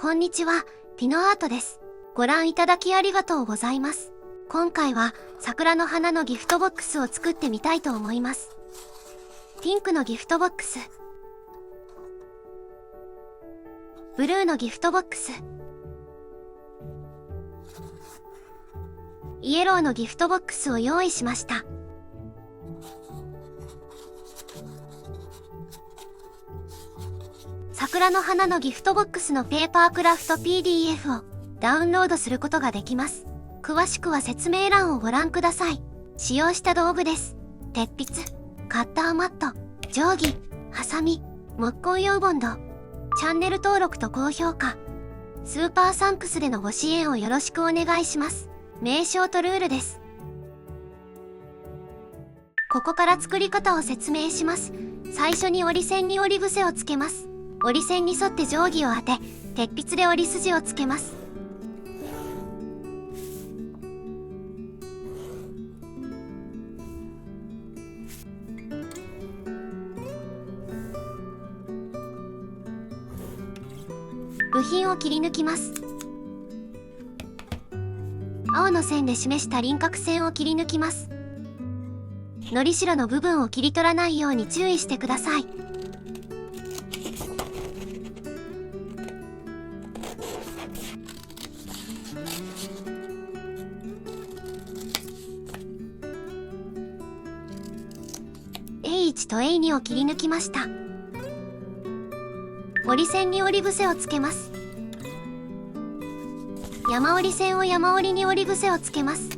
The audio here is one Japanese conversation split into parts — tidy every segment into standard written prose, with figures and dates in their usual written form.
こんにちは、ピノアートです。ご覧いただきありがとうございます。今回は桜の花のギフトボックスを作ってみたいと思います。ピンクのギフトボックス、ブルーのギフトボックス、イエローのギフトボックスを用意しました。桜の花のギフトボックスのペーパークラフト PDF をダウンロードすることができます。詳しくは説明欄をご覧ください。使用した道具です。鉄筆、カッターマット、定規、ハサミ、木工用ボンド。チャンネル登録と高評価。スーパーサンクスでのご支援をよろしくお願いします。名称とルールです。ここから作り方を説明します。最初に折り線に折り伏せをつけます。折り線に沿って定規を当て、鉄筆で折り筋をつけます。部品を切り抜きます。青の線で示した輪郭線を切り抜きます。のりしろの部分を切り取らないように注意してください。A1 と A2 を切り抜きました。折り線に折り伏せをつけます。山折り線を山折りに折り伏せをつけます。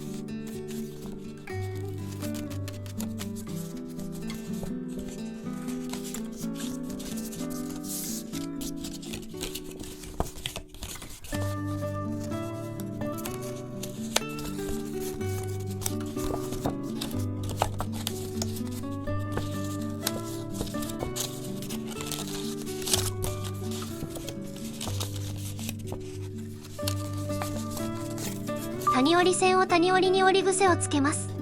谷折り線を谷折りに折り伏せをつけます。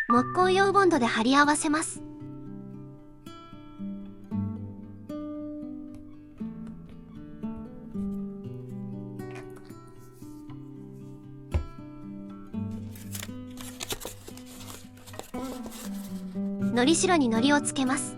木工用ボンドで貼り合わせます。のりしろにのりをつけます。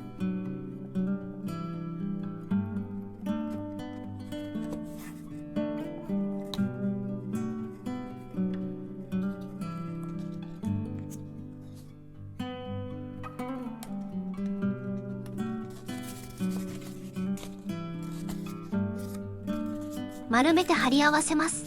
丸めて貼り合わせます。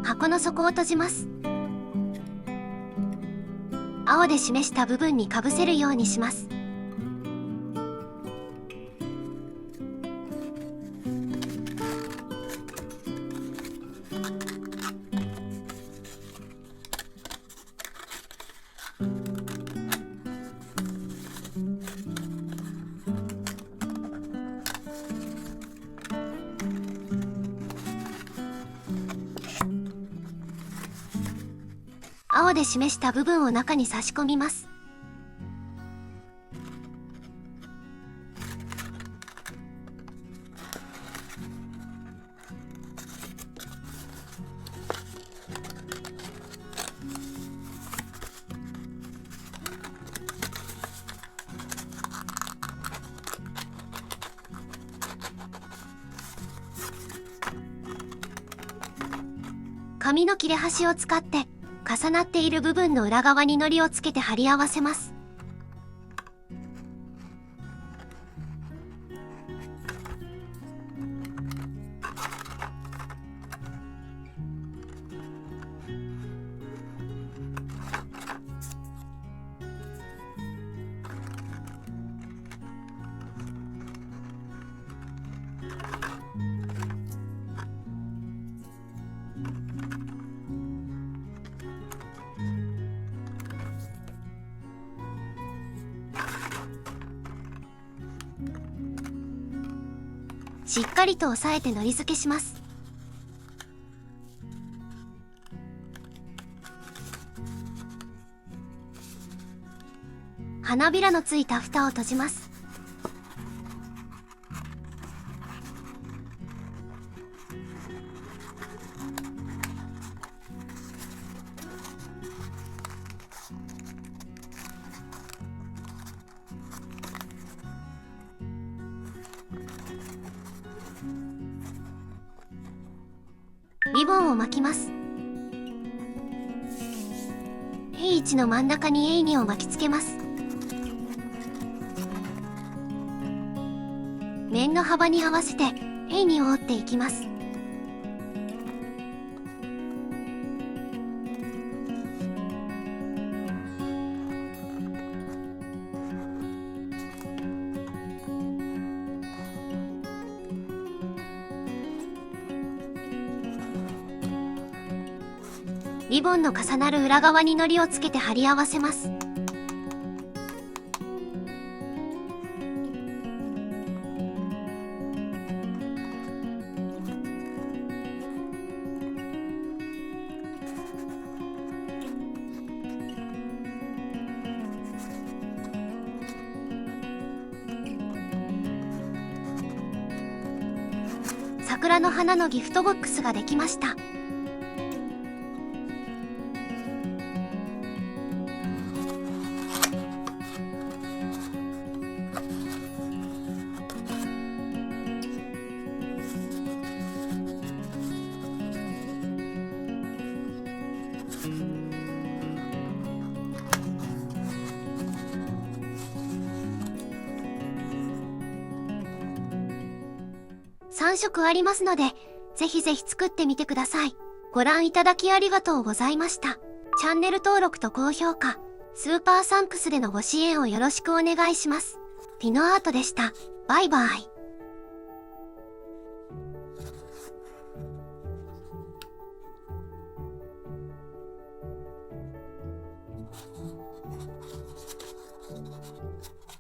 箱の底を閉じます。青で示した部分にかぶせるようにします。青で示した部分を中に差し込みます。紙の切れ端を使って重なっている部分の裏側に糊をつけて貼り合わせます。しっかりと押さえて糊付けします。花びらのついた蓋を閉じます。リボンを巻きます。A1 の真ん中に A2 を巻きつけます。面の幅に合わせて A2 を折っていきます。リボンの重なる裏側に糊をつけて貼り合わせます。桜の花のギフトボックスができました。3色ありますので、ぜひぜひ作ってみてください。ご覧いただきありがとうございました。チャンネル登録と高評価、スーパーサンクスでのご支援をよろしくお願いします。ピノアートでした。バイバイ。